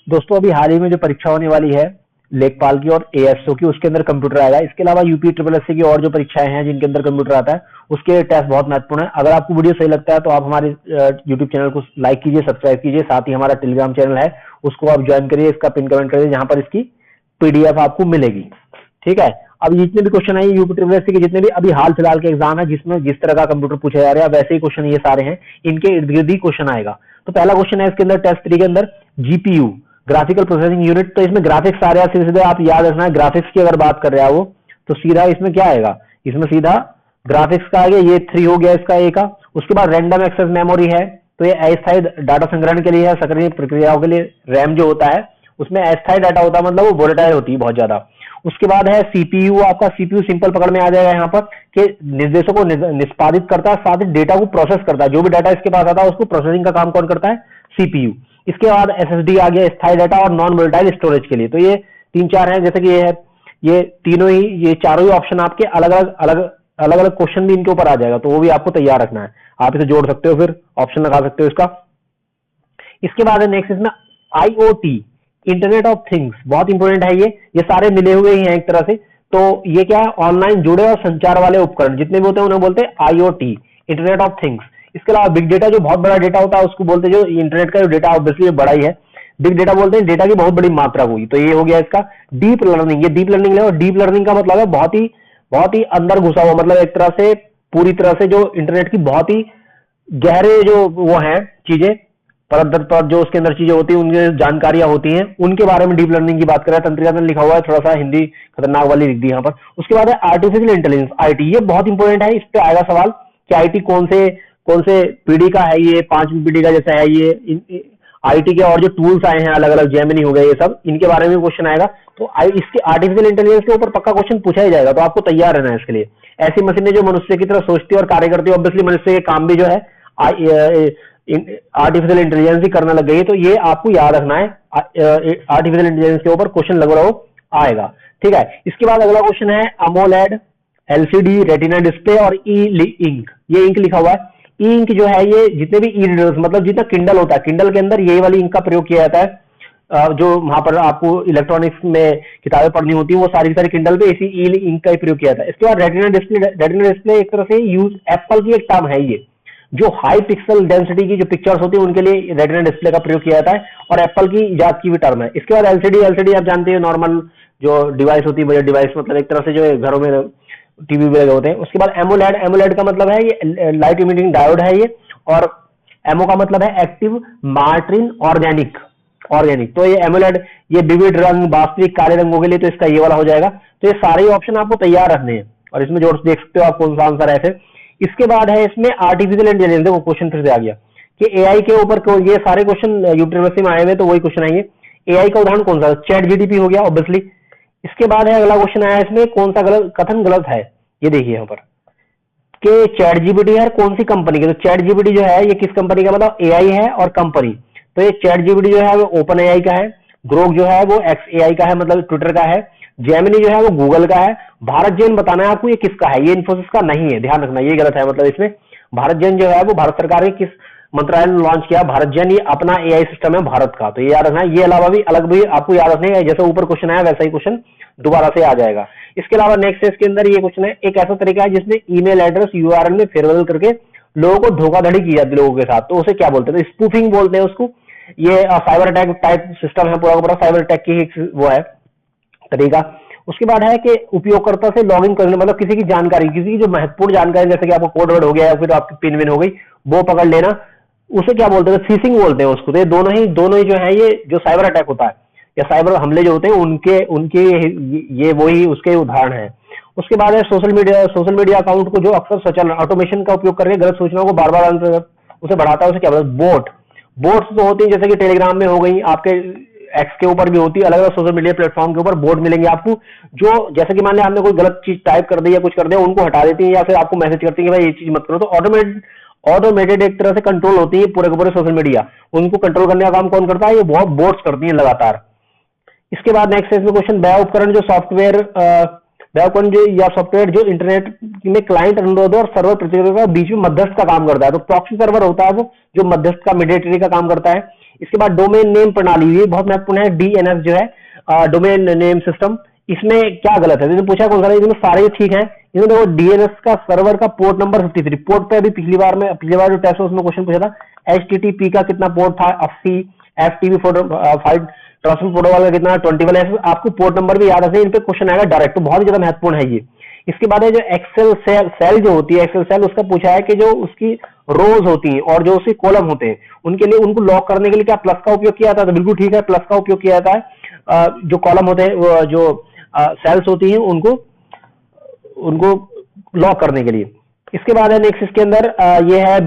दोस्तों अभी हाल ही में जो परीक्षा होने वाली है लेखपाल की और एएसओ की, उसके अंदर कंप्यूटर आएगा। इसके अलावा यूपी ट्रिपल एससी की और जो परीक्षाएं हैं जिनके अंदर कंप्यूटर आता है, उसके टेस्ट बहुत महत्वपूर्ण है। अगर आपको वीडियो सही लगता है तो आप हमारे यूट्यूब चैनल को लाइक कीजिए, सब्सक्राइब कीजिए, साथ ही हमारा टेलीग्राम चैनल है उसको आप ज्वाइन करिए, इसका पिन कमेंट करिए जहां पर इसकी पीडीएफ आपको मिलेगी। ठीक है। अब जितने भी क्वेश्चन है यूपी ट्रिपल एससी के, जितने भी अभी हाल फिलहाल के एग्जाम है जिसमें जिस तरह का कंप्यूटर पूछा जा रहा है वैसे ही क्वेश्चन ये सारे हैं, इनके इर्द गिर्द ही क्वेश्चन आएगा। तो पहला क्वेश्चन है इसके अंदर टेस्ट 3 के अंदर, जीपीयू ग्राफिकल प्रोसेसिंग यूनिट। तो इसमें ग्राफिक्स आ रहा है, सीधे आप याद रखना है ग्राफिक्स की अगर बात कर रहा है वो, तो सीधा इसमें क्या आएगा, इसमें सीधा ग्राफिक्स का आ गया, ये 3 हो गया इसका ए का। उसके बाद रैंडम एक्सेस मेमोरी है, तो ये अस्थायी डाटा संग्रहण के लिए है, सक्रिय प्रक्रियाओं के लिए। रैम जो होता है उसमें अस्थायी डाटा होता है, मतलब वो वोलेटाइल होती है बहुत ज्यादा। उसके बाद है सीपीयू, आपका सीपीयू सिंपल पकड़ में आ जाएगा यहाँ पर कि निर्देशों को निष्पादित करता है, साथ ही डेटा को प्रोसेस करता है। जो भी डाटा इसके पास आता है उसको प्रोसेसिंग का काम कौन करता है, सीपीयू। इसके बाद एसएसडी आ गया, स्थायी डाटा और नॉन वोलेटाइल स्टोरेज के लिए। तो ये 3-4 हैं, जैसे कि ये है, ये तीनों ही, ये चारों ही ऑप्शन आपके अलग अलग क्वेश्चन भी इनके ऊपर आ जाएगा, तो वो भी आपको तैयार रखना है। आप इसे जोड़ सकते हो, फिर ऑप्शन लगा सकते हो इसका। इसके बाद है नेक्स्ट इसमें आईओटी, इंटरनेट ऑफ थिंग्स, बहुत इंपॉर्टेंट है ये सारे मिले हुए ही हैं एक तरह से। तो ये क्या है, ऑनलाइन जुड़े और संचार वाले उपकरण जितने भी होते हैं उन्हें बोलते हैं आईओटी, इंटरनेट ऑफ थिंग्स। इसके अलावा बिग डेटा, जो बहुत बड़ा डेटा होता है उसको बोलते हैं, जो इंटरनेट का जो डेटा ऑब्वियसली बड़ा ही है, बिग डेटा बोलते हैं डेटा की बहुत बड़ी मात्रा हुई। तो ये हो गया इसका डीप लर्निंग, ये डीप लर्निंग है। और डीप लर्निंग का मतलब है बहुत ही अंदर घुसा हुआ, मतलब एक तरह से पूरी तरह से जो इंटरनेट की बहुत ही गहरे जो वो है चीजें, परत दर पर जो उसके अंदर चीजें होती हैं, उनकी जानकारियां होती हैं, उनके बारे में डीप लर्निंग की बात कर रहा है। तंत्रिका में लिखा हुआ है, थोड़ा सा हिंदी खतरनाक वाली लिख दी यहाँ पर। उसके बाद है आर्टिफिशियल इंटेलिजेंस, आईटी, ये बहुत इंपॉर्टेंट है। इस पे आएगा सवाल कि आईटी कौन से पीढ़ी का है, ये 5वीं पीढ़ी का जैसा है ये। आईटी के और जो टूल्स आए हैं अलग अलग, जेमिनी हो गए, ये सब इनके बारे में क्वेश्चन आएगा। तो इसके आर्टिफिशियल इंटेलिजेंस के ऊपर पक्का क्वेश्चन पूछा ही जाएगा, तो आपको तैयार रहना है इसके लिए। ऐसी मशीनें जो मनुष्य की तरह सोचती है और कार्य करती है, ऑब्वियसली मनुष्य के काम भी जो है आर्टिफिशियल इंटेलिजेंस ही करना लग गई है, तो ये आपको याद रखना है। आर्टिफिशियल इंटेलिजेंस के ऊपर क्वेश्चन लगभग आएगा। ठीक है। इसके बाद अगला क्वेश्चन है अमोलेड, एलसीडी, रेटिना डिस्प्ले और ई इंक। ये इंक लिखा हुआ है। ई इंक जो है ये जितने भी ई रीडर्स, मतलब जितना किंडल होता है, किंडल के अंदर यही वाली इंक का प्रयोग किया जाता है। जो वहां पर आपको इलेक्ट्रॉनिक्स में किताबें पढ़नी होती है वो सारी सारी किंडल पे इसी ई इंक का ही प्रयोग किया जाता है। इसके बाद रेटिना डिस्प्ले, रेटिना डिस्प्ले एक तरह से यूज एप्पल की एक टर्म है ये, जो हाई पिक्सल डेंसिटी की जो पिक्चर्स होती है उनके लिए रेटिना डिस्प्ले का प्रयोग किया जाता है, और एप्पल की इजाद की भी टर्म है। इसके बाद एलसीडी, एलसीडी आप जानते हैं नॉर्मल जो डिवाइस होती है, बजट डिवाइस, मतलब एक तरह से जो घरों में टीवी भी लगे होते हैं। उसके बाद एमोलेड, एमोलेड का मतलब है ये लाइट इमिटिंग डायोड है ये, और एमओ का मतलब है एक्टिव मार्टिन ऑर्गेनिक, ऑर्गेनिक। तो ये एमोलेड, ये विविध रंग, वास्तविक काले रंगों के लिए, तो इसका ये वाला हो जाएगा। तो ये सारे ऑप्शन आपको तैयार रखने हैं और इसमें जोड़ देख सकते हो आप कौन सा आंसर है फिर। इसके बाद है इसमें आर्टिफिशियल इंटेलिजेंस, देखो क्वेश्चन फिर से आ गया कि एआई के ऊपर, ये सारे क्वेश्चन यूनिवर्सिटी में आए हुए, तो वही क्वेश्चन आएंगे। एआई का उदाहरण कौन सा, चैट जीटीपी हो गया ऑब्वियसली। इसके बाद है अगला क्वेश्चन आया इसमें, कौन सा कथन गलत है, ये देखिए यहाँ पर कि चैट जीपीटी है कौन सी कंपनी की। तो चैट जीपीटी जो है ये किस कंपनी का, मतलब एआई है और कंपनी। तो ये चैट जीपीटी जो है वो ओपन एआई का है, ग्रोक जो है वो एक्स एआई का है, मतलब ट्विटर का है, जेमिनी जो है वो गूगल का है। भारत जेन बताना है आपको ये किसका है, ये इन्फोसिस का नहीं है, ध्यान रखना ये गलत है। मतलब इसमें भारत जेन जो है वो भारत सरकार के किस मंत्रालय ने लॉन्च किया, भारत जेन ये अपना एआई सिस्टम है भारत का, तो ये याद रखना है। ये अलावा भी अलग भी आपको याद रखना है, जैसे ऊपर क्वेश्चन आया वैसा ही क्वेश्चन दोबारा से आ जाएगा। इसके अलावा नेक्स्ट इसके अंदर ये क्वेश्चन है, एक ऐसा तरीका है जिसमें ईमेल एड्रेस यूआरएल में फेरबदल करके लोगों को धोखाधड़ी की जाती है लोगों के साथ, तो उसे क्या बोलते हैं, तो स्पूफिंग बोलते हैं उसको। ये साइबर अटैक टाइप सिस्टम है, पूरा का पूरा साइबर अटैक की वो है तरीका। उसके बाद है कि उपयोगकर्ता से लॉगिन करने, मतलब किसी की जानकारी, किसी की जो महत्वपूर्ण जानकारी, जैसे कि आपको कोड वर्ड हो गया या फिर आपकी पिन विन हो गई, वो पकड़ लेना, उसे क्या बोलते हैं, फिशिंग बोलते हैं उसको। तो ये दोनों ही जो है, ये जो साइबर अटैक होता है या साइबर हमले जो होते हैं उनके ये वही उसके उदाहरण है। उसके बाद है सोशल मीडिया अकाउंट को जो अक्सर स्वचालन ऑटोमेशन का उपयोग करके गलत सूचनाओं को बार बार उसे बढ़ाता है, उसे क्या बोलते हैं, बोट्स तो होती है, जैसे कि टेलीग्राम में हो गई, आपके एक्स के ऊपर भी होती है, अलग अलग सोशल मीडिया प्लेटफॉर्म के ऊपर बोट मिलेंगे आपको, जो जैसे कि मान लिया आपने कोई गलत चीज टाइप कर दी या कुछ कर दिया, उनको हटा देती है या फिर आपको मैसेज करती है कि भाई ये चीज मत करो। तो ऑटोमेटेड एक तरह से कंट्रोल होती है पूरे के पूरे सोशल मीडिया, उनको कंट्रोल करने का काम कौन करता है, ये बहुत बोट्स करती है लगातार। इसके बाद नेक्स्ट इसमें क्वेश्चन, वह उपकरण जो सॉफ्टवेयर जो इंटरनेट में क्लाइंट अनुरोध और सर्वर प्रतिक्रिया के बीच में मध्यस्थ का काम करता है। तो प्रॉक्सी सर्वर होता है वो जो मध्यस्थ का मीडिएटरी का काम करता है। इसके बाद डोमेन नेम प्रणाली, ये बहुत महत्वपूर्ण है, डीएनएस जो है डोमेन नेम सिस्टम, इसमें क्या गलत है? इसमें पूछा कौन सा है, इसमें सारे ठीक है। इसमें देखो डीएनएस का सर्वर का पोर्ट नंबर 53, पोर्ट पे अभी पिछली बार जो टेस्ट उसमें क्वेश्चन पूछा था, एचटीटीपी का कितना पोर्ट था 80, एफटीपी 5 ट्रांसपोर्ट प्रोटोकॉल का कितना 21 है। आपको पोर्ट नंबर भी याद रखना है, इन पे क्वेश्चन आएगा डायरेक्ट, तो बहुत ही ज्यादा महत्वपूर्ण है ये। इसके बाद है जो एक्सेल सेल जो होती है, एक्सेल सेल, उसका पूछा है कि जो उसकी रोज होती हैं और जो उसके कॉलम होते हैं उनके लिए, उनको लॉक करने के लिए क्या प्लस का उपयोग किया जाता है? तो बिल्कुल ठीक है, प्लस का उपयोग किया जाता है। जो कॉलम होते हैं, जो सेल्स होती हैं, उनको लॉक करने के लिए। इसके बाद है नेक्स्ट, इसके अंदर ये है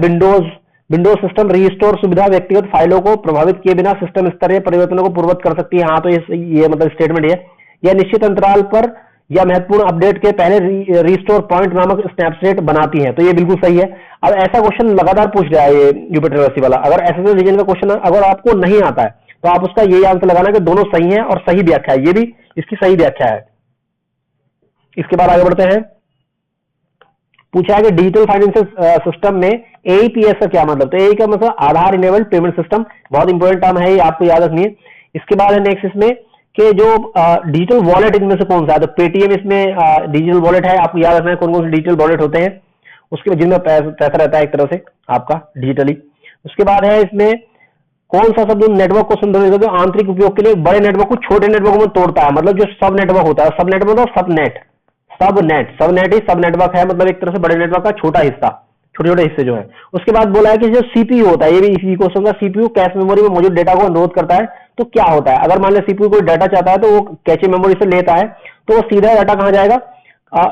विंडोज सिस्टम रीस्टोर सुविधा व्यक्तिगत फाइलों को प्रभावित किए बिना सिस्टम स्तरीय परिवर्तनों को पूर्ववत कर सकती है। हाँ, तो ये मतलब स्टेटमेंट है, यह निश्चित अंतराल पर या महत्वपूर्ण अपडेट के पहले रीस्टोर पॉइंट नामक स्नैपशॉट बनाती है। तो ये बिल्कुल सही है। अब ऐसा क्वेश्चन लगातार पूछ रहा है ये यूपीएससी यूनिवर्सिटी वाला, अगर एसएससी रीजन का क्वेश्चन अगर आपको नहीं आता है तो आप उसका यही आंसर लगाना कि दोनों सही है और सही व्याख्या है, ये भी इसकी सही व्याख्या है। इसके बाद आगे बढ़ते हैं, पूछा है कि डिजिटल फाइनेंशियल सिस्टम में एईपीएस का क्या मतलब? तो एई का मतलब आधार इनेबल्ड पेमेंट सिस्टम, बहुत इंपॉर्टेंट टर्म है, ये आपको याद रखनी है। इसके बाद है नेक्स्ट इसमें कि जो डिजिटल वॉलेट इनमें से कौन सा है? तो पेटीएम इसमें डिजिटल वॉलेट है, आपको याद रखना है कौन कौन से डिजिटल वॉलेट होते हैं, उसके जिनमें पैसा रहता है एक तरह से आपका डिजिटली। उसके बाद है इसमें कौन सा शब्द नेटवर्क को संदर्भित करता है? आंतरिक उपयोग के लिए बड़े नेटवर्क को छोटे नेटवर्क में तोड़ता है, मतलब जो सब नेटवर्क होता है, सब नेटवर्क मतलब सबनेट ही सब नेटवर्क है, मतलब एक तरह से बड़े नेटवर्क का छोटा हिस्सा, छोटे छोटे हिस्से जो है। उसके बाद बोला है कि जो सीपीयू होता है, ये भी इसी क्वेश्चन का, सीपीयू कैश मेमोरी में मौजूद डेटा को अनुरोध करता है, तो क्या होता है? अगर मान लो सीपीयू कोई डाटा चाहता है तो वो कैचे मेमोरी से लेता है, तो वो सीधा डाटा कहां जाएगा?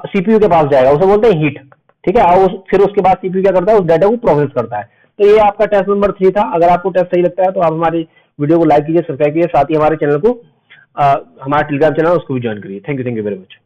सीपीयू के पास जाएगा, उसे बोलते हैं हीट, ठीक है। और फिर उसके बाद सीपीयू क्या करता है? उस डाटा को प्रोसेस करता है। तो ये आपका टेस्ट नंबर 3 था। अगर आपको टेस्ट सही लगता है तो आप हमारी वीडियो को लाइक कीजिए, सब्सक्राइब कीजिए, साथ ही हमारे चैनल को हमारा टेलीग्राम चैनल उसको भी ज्वाइन करिए। Thank you very much.